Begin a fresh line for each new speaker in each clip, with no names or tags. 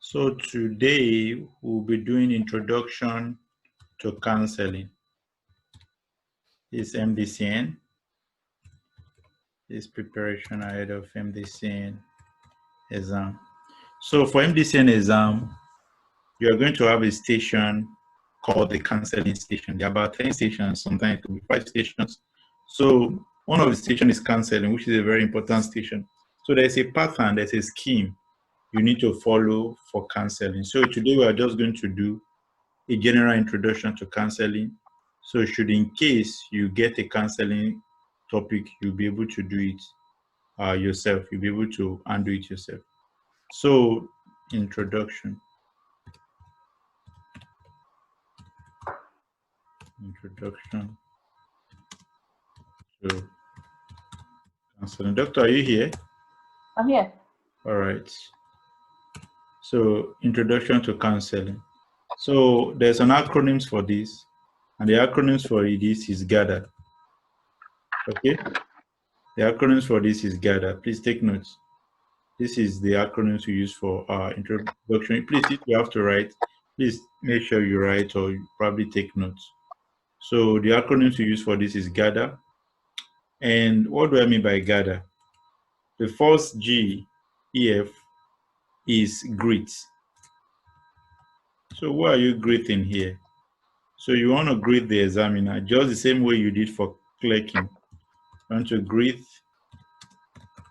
So today we'll be doing introduction to counseling. This Mdcn. This preparation ahead of Mdcn exam. So for Mdcn exam, you are going to have a station called the counseling station. There are about 10 stations, sometimes it could be 5 stations. So one of the stations is counseling, which is a very important station. So there's a pattern, there's a scheme you need to follow for counseling. So today we are just going to do a general introduction to counseling. So should in case you get a counseling topic, you'll be able to do it yourself. You'll be able to undo it yourself. So introduction to counseling. Doctor, are you here?
I'm here.
All right. So introduction to counseling. So there's an acronyms for this, and the acronyms for this is GADA. Okay. The acronyms for this is GADA. Please take notes. This is the acronyms we use for introduction. Please, if you have to write, please make sure you write or you probably take notes. So the acronyms we use for this is GADA. And what do I mean by GADA? The first G, EF, is greet. So what are you greeting here? So you want to greet the examiner just the same way you did for clerking. You want to greet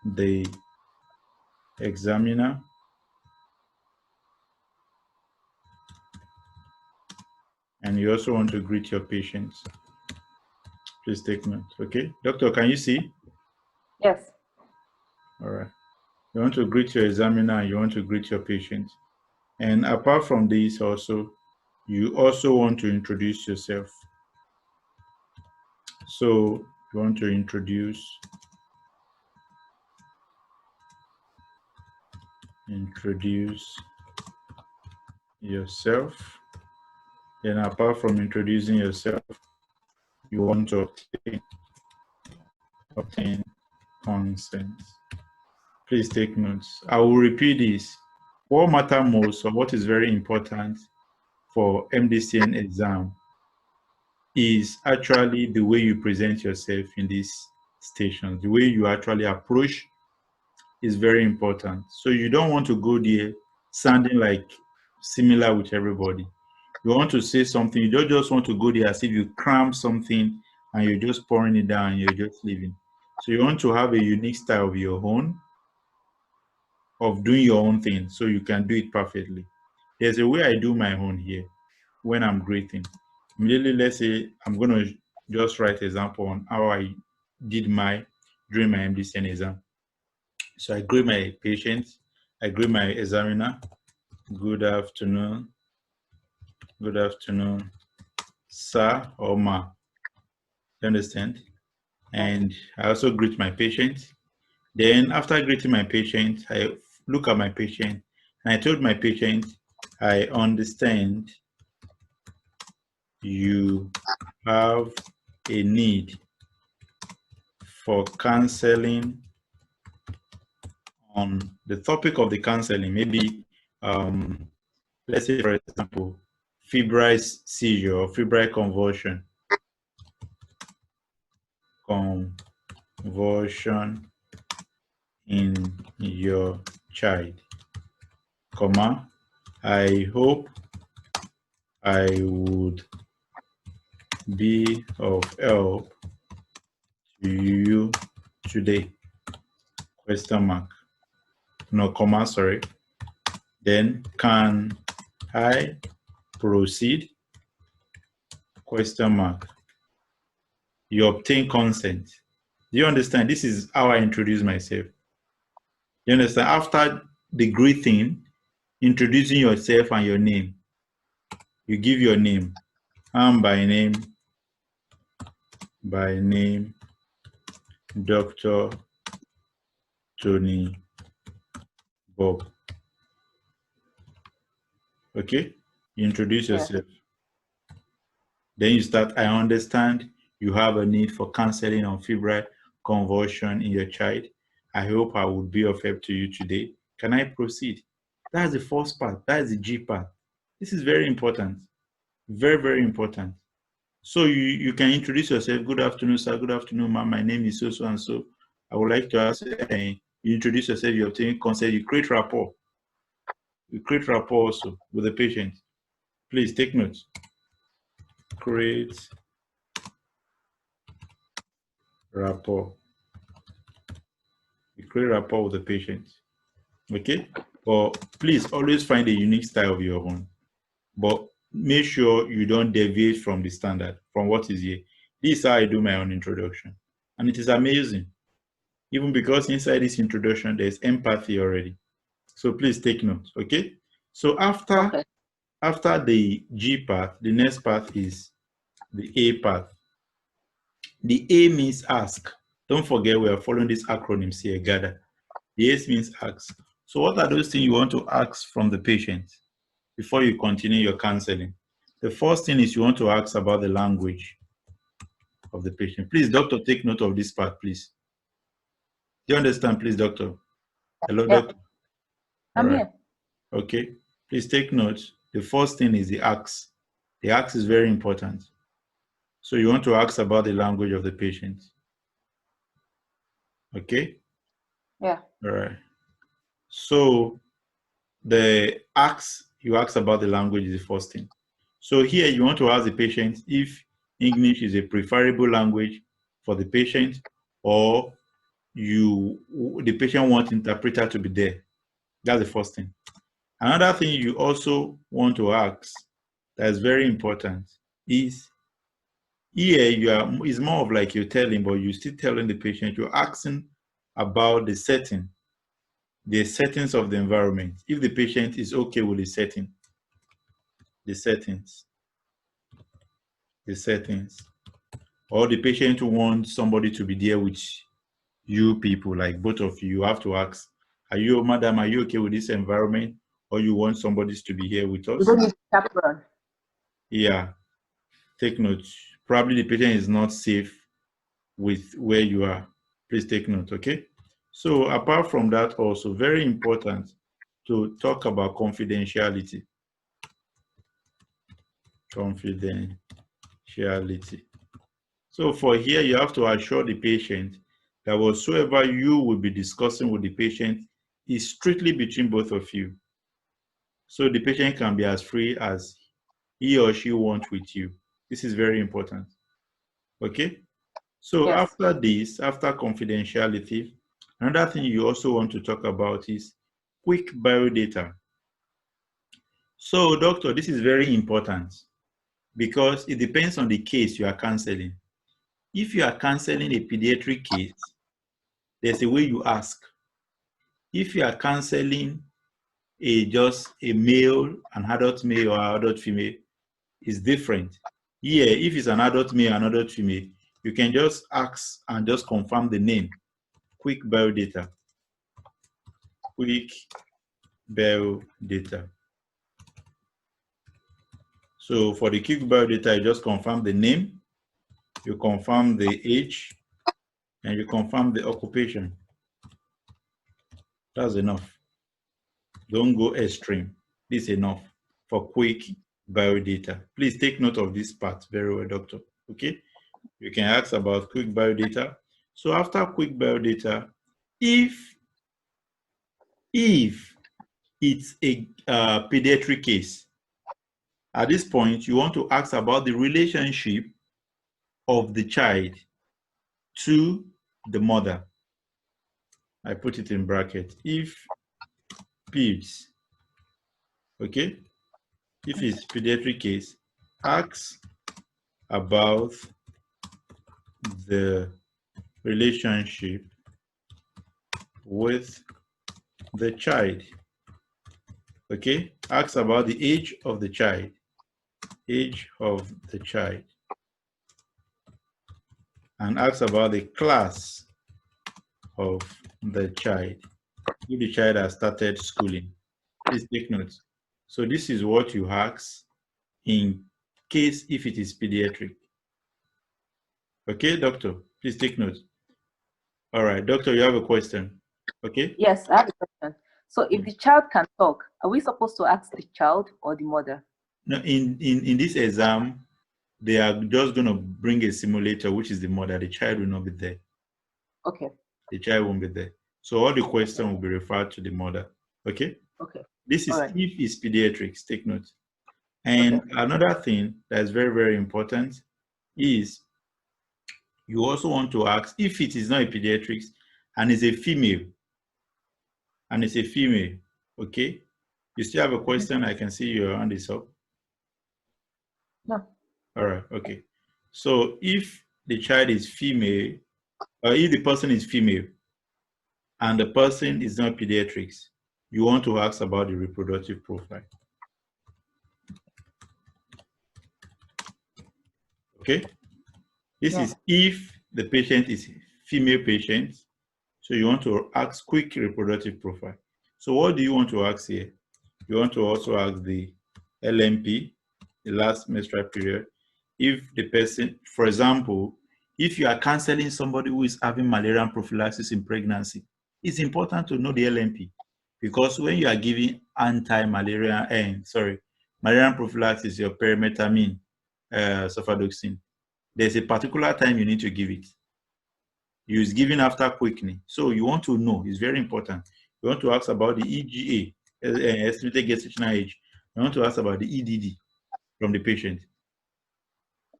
the examiner. And you also want to greet your patients. Please take note, okay? Doctor, can you see?
Yes.
All right. You want to greet your examiner and you want to greet your patient. And apart from this also, you also want to introduce yourself. So you want to introduce yourself. Then apart from introducing yourself, you want to obtain consent. Please take notes. I will repeat this. What matters most, or what is very important for Mdcn exam, is actually the way you present yourself in these stations. The way you actually approach is very important. So you don't want to go there sounding like similar with everybody. You want to say something. You don't just want to go there as if you cram something and you're just pouring it down and you're just leaving. So you want to have a unique style of your own, of doing your own thing, so you can do it perfectly. There's a way I do my own here when I'm greeting. Immediately, let's say I'm going to just write an example on how I did during my Mdcn exam. So I greet my patient, I greet my examiner. Good afternoon, sir or ma. You understand? And I also greet my patient. Then after greeting my patient, I look at my patient and I told my patient, I understand you have a need for counseling on the topic of the counseling, maybe let's say, for example, febrile seizure or febrile convulsion in your child, comma, I hope I would be of help to you today, question mark, no comma, sorry. Then can I proceed, question mark. You obtain consent. Do you understand? This is how I introduce myself. You understand? After the greeting, introducing yourself and your name, you give your name. I'm by name, Dr. Tony Bob. Okay? You introduce yourself. Yeah. Then you start, I understand you have a need for counseling on febrile convulsion in your child. I hope I would be of help to you today. Can I proceed? That's the first part. That is the G part. This is very important. Very, very important. So you can introduce yourself. Good afternoon, sir. Good afternoon, ma'am. My name is so and so. I would like to ask, you introduce yourself, you obtain consent, you create rapport. You create rapport also with the patient. Please take notes. Create rapport. You create rapport with the patient. Okay? But please always find a unique style of your own. But make sure you don't deviate from the standard, from what is here. This is how I do my own introduction. And it is amazing. Even because inside this introduction, there's empathy already. So please take note, okay? So after the G part, the next part is the A part. The A means ask. Don't forget we are following these acronyms here, gather. The A means ask. So what are those things you want to ask from the patient before you continue your counseling? The first thing is you want to ask about the language of the patient. Please, doctor, take note of this part, please. Do you understand, please, doctor? Hello,
Yeah.
doctor.
I'm
All right.
here.
Okay. Please take note. The first thing is the ask. The ask is very important. So you want to ask about the language of the patient. Okay?
Yeah.
All right. So the ask, you ask about the language is the first thing. So here you want to ask the patient if English is a preferable language for the patient, or the patient wants interpreter to be there. That's the first thing. Another thing you also want to ask that is very important is here it's more of like you're telling, but you're still telling the patient, you're asking about the settings of the environment. If the patient is okay with the settings, or the patient wants somebody to be there with you people, like both of you, you have to ask, madam, are you okay with this environment, or you want somebody to be here with us?
You don't need chaperone.
Yeah, take note. Probably the patient is not safe with where you are. Please take note, okay? So apart from that, also very important to talk about confidentiality. Confidentiality. So for here, you have to assure the patient that whatsoever you will be discussing with the patient is strictly between both of you. So the patient can be as free as he or she wants with you. This is very important. Okay? So
Yes.
after this, after confidentiality, another thing you also want to talk about is quick biodata. So doctor, this is very important because it depends on the case you are counseling. If you are counseling a pediatric case, there's a way you ask. If you are counseling just a male, an adult male or adult female, it's different. Here, if it's an adult male and adult female, you can just ask and just confirm the name. Quick biodata. Quick biodata. So for the quick biodata, you just confirm the name, you confirm the age, and you confirm the occupation. That's enough. Don't go extreme. This is enough for quick biodata. Please take note of this part very well, doctor. Okay? You can ask about quick biodata. So after quick biodata, if it's a pediatric case, at this point, you want to ask about the relationship of the child to the mother. I put it in bracket. If peds, okay? If it's pediatric case, ask about the relationship with the child. Okay? Ask about the age of the child. Age of the child. And ask about the class of the child. If the child has started schooling. Please take note. So this is what you ask in case if it is pediatric. Okay, doctor, please take note. All right, doctor, you have a question. Okay?
Yes, I have a question. So if the child can talk, are we supposed to ask the child or the mother?
Now, in this exam, they are just going to bring a simulator, which is the mother. The child will not be there.
Okay.
The child won't be there. So all the questions will be referred to the mother. Okay?
Okay.
This is
All right.
if it's pediatrics, take note. And
Okay.
another thing that is very, very important is you also want to ask if it is not a pediatrics and it's a female, okay? You still have a question? I can see your hand is up.
No.
All right, okay. So if the child is female, or if the person is female and the person is not pediatrics, you want to ask about the reproductive profile. Okay? This is if the patient is female patient, so you want to ask quick reproductive profile. So what do you want to ask here? You want to also ask the LMP, the last menstrual period. If the person, for example, if you are counseling somebody who is having malaria prophylaxis in pregnancy, it's important to know the LMP because when you are giving anti-malaria, malaria prophylaxis, your perimetamine, sulfadoxine, there's a particular time you need to give it. It's given after quickening. So you want to know, it's very important. You want to ask about the EGA, estimated gestational age. You want to ask about the EDD from the patient.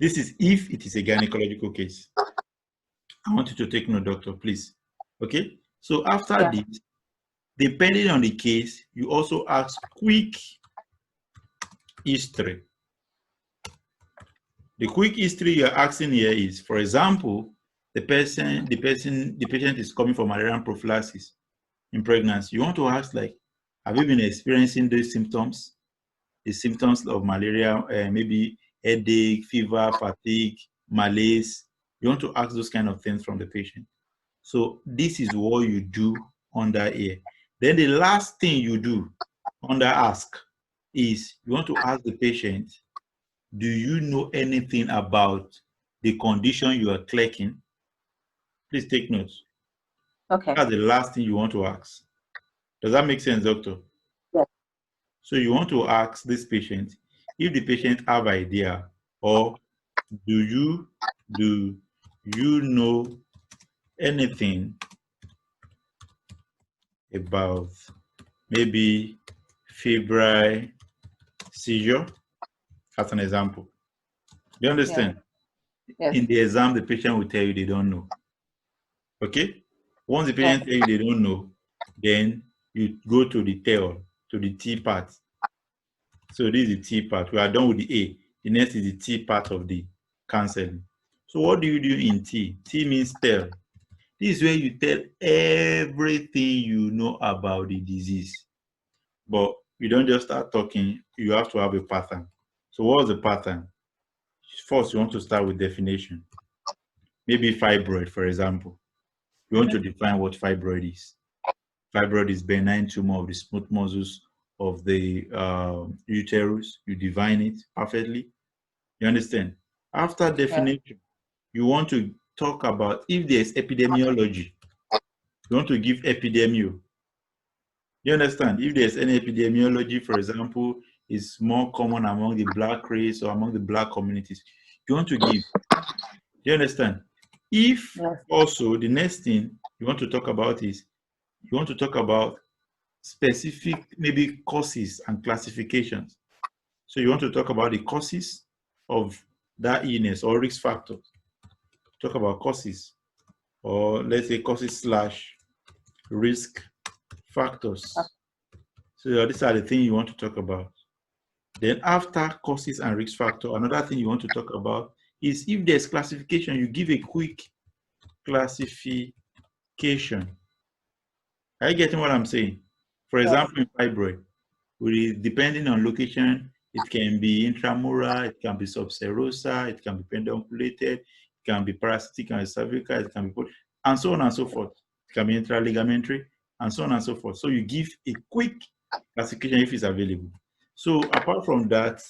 This is if it is a gynecological case. I want you to take note, doctor, please. Okay? So after this, depending on the case, you also ask quick history. The quick history you're asking here is, for example, the patient is coming for malaria prophylaxis in pregnancy. You want to ask, like, have you been experiencing these symptoms? The symptoms of malaria, maybe headache, fever, fatigue, malaise. You want to ask those kind of things from the patient. So this is what you do under here. Then the last thing you do under ask is you want to ask the patient, do you know anything about the condition you are clicking? Please take notes.
Okay.
That's the last thing you want to ask. Does that make sense, doctor?
Yes.
So you want to ask this patient if the patient have idea, or do you know anything about maybe febrile seizure, as an example. Do you understand?
Yes.
In the exam, the patient will tell you they don't know. Okay? Once the patient tells you they don't know, then you go to the tail, to the T part. So this is the T part. We are done with the A. The next is the T part of the counseling. So what do you do in T? T means tell. This is where you tell everything you know about the disease. But you don't just start talking, you have to have a pattern. So what's the pattern? First, you want to start with definition. Maybe fibroid, for example. You want to define what fibroid is. Fibroid is benign tumor of the smooth muscles of the uterus. You define it perfectly. You understand? After definition, you want to talk about if there's epidemiology. You want to give epidemiology. You understand? If there's any epidemiology, for example, is more common among the black race or among the black communities, you want to give. You understand? If also the next thing you want to talk about is you want to talk about specific maybe causes and classifications. So you want to talk about the causes of that illness or risk factors. Talk about causes, or let's say causes / risk factors. So these are the things you want to talk about. Then after causes and risk factor, another thing you want to talk about is if there's classification, you give a quick classification. Are you getting what I'm saying? For example, in fibroid, depending on location, it can be intramural, it can be subserosa, it can be pedunculated, it can be parasitic and cervical, it can be, and so on and so forth. It can be intraligamentary, and so on and so forth. So you give a quick classification if it's available. So apart from that,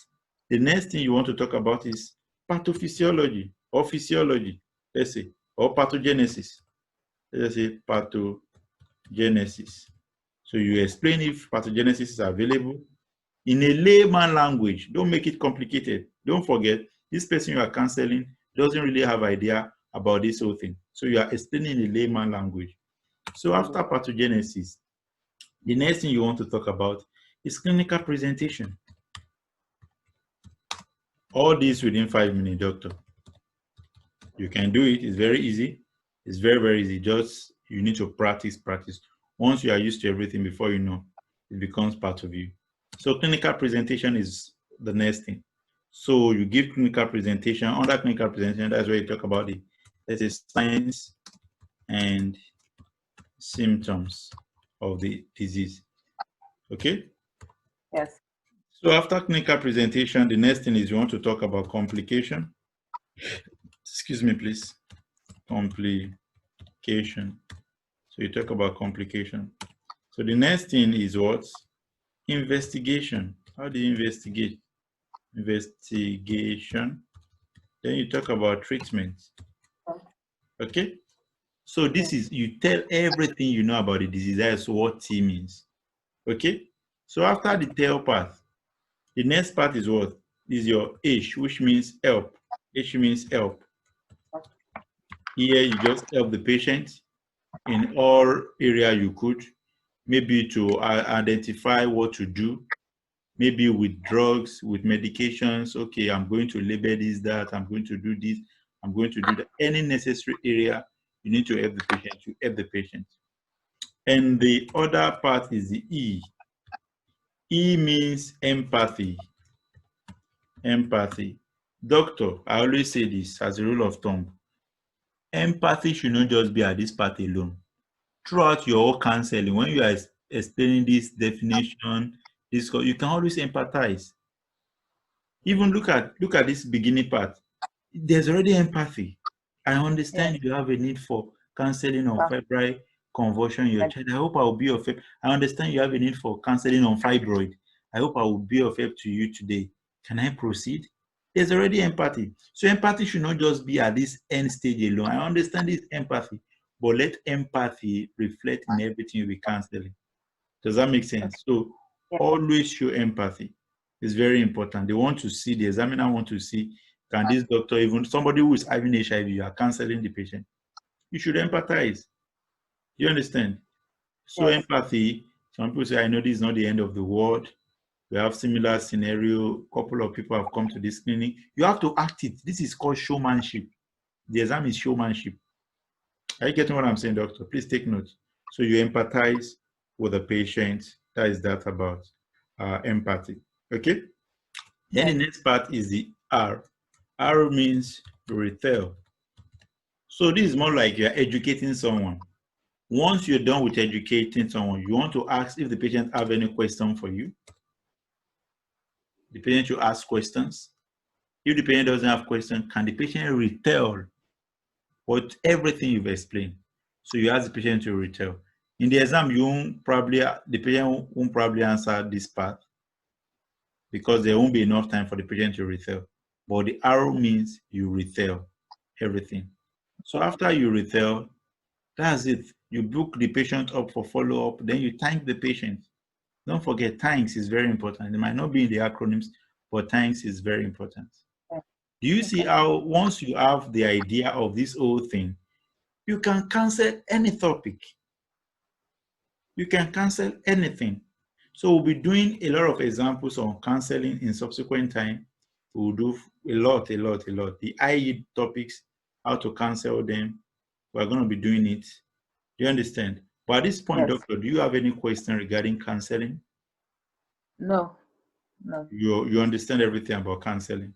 the next thing you want to talk about is pathophysiology or physiology, let's say, or pathogenesis. Let's say pathogenesis. So you explain if pathogenesis is available in a layman language. Don't make it complicated. Don't forget, this person you are counseling doesn't really have idea about this whole thing. So you are explaining in a layman language. So after pathogenesis, the next thing you want to talk about is clinical presentation. All this within 5 minutes, doctor. You can do it. It's very easy. It's very, very easy. Just you need to practice. Once you are used to everything, before you know, it becomes part of you. So clinical presentation is the next thing. So you give clinical presentation. Under clinical presentation, that's where you talk about the, let's say, signs and symptoms of the disease. Okay?
Yes.
So after clinical presentation, the next thing is you want to talk about complication. Excuse me, please. Complication. So you talk about complication. So the next thing is what? Investigation. How do you investigate? Investigation. Then you talk about treatment. Okay? So this is, you tell everything you know about the disease. That's what T means. Okay? So after the tell part, the next part is what? Is your H, which means help. H means help. Here you just help the patient in all area you could, maybe to identify what to do, maybe with drugs, with medications. Okay, I'm going to label this, that, I'm going to do this, I'm going to do that. Any necessary area you need to help the patient, you help the patient. And the other part is the E. E means empathy. Empathy. Doctor, I always say this as a rule of thumb. Empathy should not just be at this part alone. Throughout your whole counseling, when you are explaining this definition, this, you can always empathize. Even look at this beginning part. There's already empathy. I understand you have a need for counseling on febrile convulsion in your child. I hope I will be of help. I understand you have a need for counseling on fibroid. I hope I will be of help to you today. Can I proceed? There's already empathy. So empathy should not just be at this end stage alone. I understand this empathy, but let empathy reflect in everything you'll be counseling. Does that make sense? So always show empathy. It's very important. They want to see, the examiner want to see, can this doctor, even somebody who is having HIV, you are counseling the patient. You should empathize. You understand? So empathy, some people say, I know this is not the end of the world. We have similar scenario. A couple of people have come to this clinic. You have to act it. This is called showmanship. The exam is showmanship. Are you getting what I'm saying, doctor? Please take note. So you empathize with the patient. That is that about empathy. Okay? Then the next part is the R. R means retell. So this is more like you're educating someone. Once you're done with educating someone, you want to ask if the patient have any question for you. The patient should ask questions. If the patient doesn't have questions, can the patient retell what everything you've explained? So you ask the patient to retell. In the exam, the patient won't probably answer this part because there won't be enough time for the patient to retell. But the arrow means you retell everything. So after you retell, that's it. You book the patient up for follow-up, then you thank the patient. Don't forget, thanks is very important. It might not be in the acronyms, but thanks is very important. Do you see how once you have the idea of this whole thing, you can cancel any topic. You can cancel anything. So we'll be doing a lot of examples on canceling in subsequent time. We'll do a lot. The IE topics, how to cancel them. We're going to be doing it. Do you understand? But at this point, doctor, do you have any question regarding canceling?
No.
You understand everything about canceling?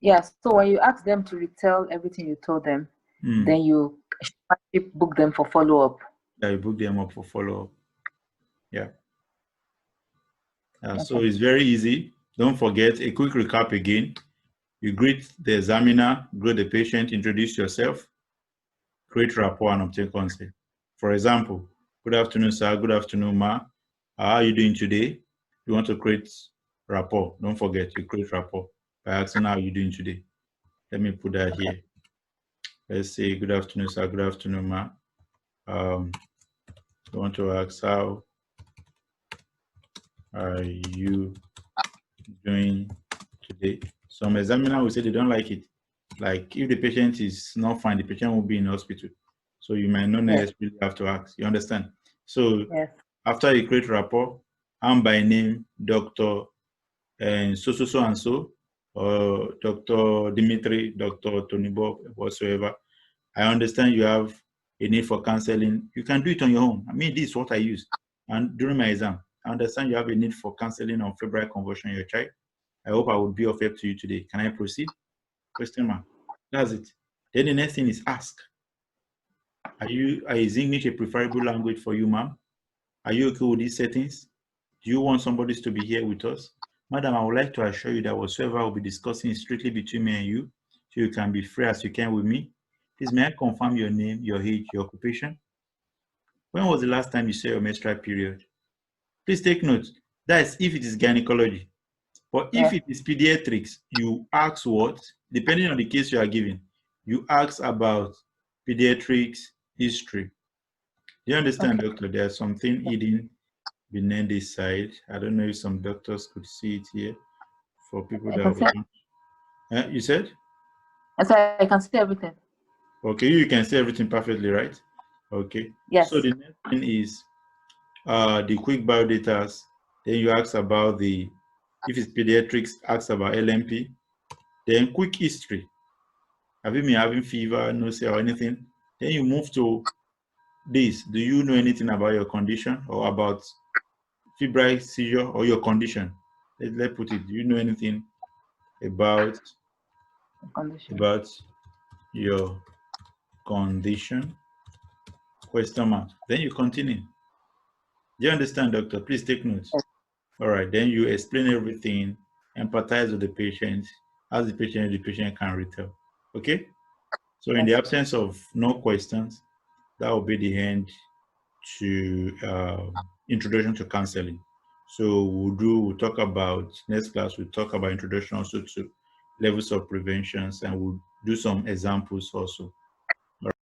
Yes. So when you ask them to retell everything you told them, then you book them for follow-up.
Yeah, you book them up for follow-up. Yeah. So it's very easy. Don't forget, a quick recap again. You greet the examiner, greet the patient, introduce yourself, create rapport, and obtain consent. For example, good afternoon, sir. Good afternoon, ma. How are you doing today? You want to create rapport. Don't forget, you create rapport by asking how are you doing today. Let me put that here. Let's say, good afternoon, sir. Good afternoon, ma. You want to ask how are you doing today? Some examiner will say they don't like it. Like if the patient is not fine, the patient will be in hospital. So you might not necessarily have to ask. You understand? So after you create rapport, I'm by name Dr. and so and so, or Dr. Dimitri, Dr. Tony Bob, whatsoever. I understand you have a need for counseling. You can do it on your own. I mean, this is what I use. And during my exam, I understand you have a need for counseling on febrile convulsion in your child. I hope I will be of help to you today. Can I proceed? Question mark. That's it. Then the next thing is ask. Is English a preferable language for you, ma'am? Are you okay with these settings? Do you want somebody to be here with us? Madam, I would like to assure you that whatsoever I will be discussing is strictly between me and you, so you can be free as you can with me. Please, may I confirm your name, your age, your occupation? When was the last time you saw your menstrual period? Please take note. That is if it is gynecology. But if it is pediatrics, you ask what? Depending on the case you are giving, you ask about pediatrics history. Do you understand, doctor? There's something hidden beneath this side. I don't know if some doctors could see it here for people that will. You said?
I can see everything.
Okay, you can see everything perfectly, right? Okay.
Yes.
So the next thing is the quick biodata. Then you ask about if it's pediatrics, ask about LMP. Then quick history. Have you been having fever, nausea, or anything? Then you move to this. Do you know anything about your condition or about febrile seizure or your condition? Let's put it. Do you know anything about your condition? Question mark. Then you continue. Do you understand, doctor? Please take notes. All right. Then you explain everything, empathize with the patient, ask the patient can retell. Okay? So in the absence of no questions, that will be the end to introduction to counseling. So we'll talk about, next class, we'll talk about introduction also to levels of preventions, and we'll do some examples also.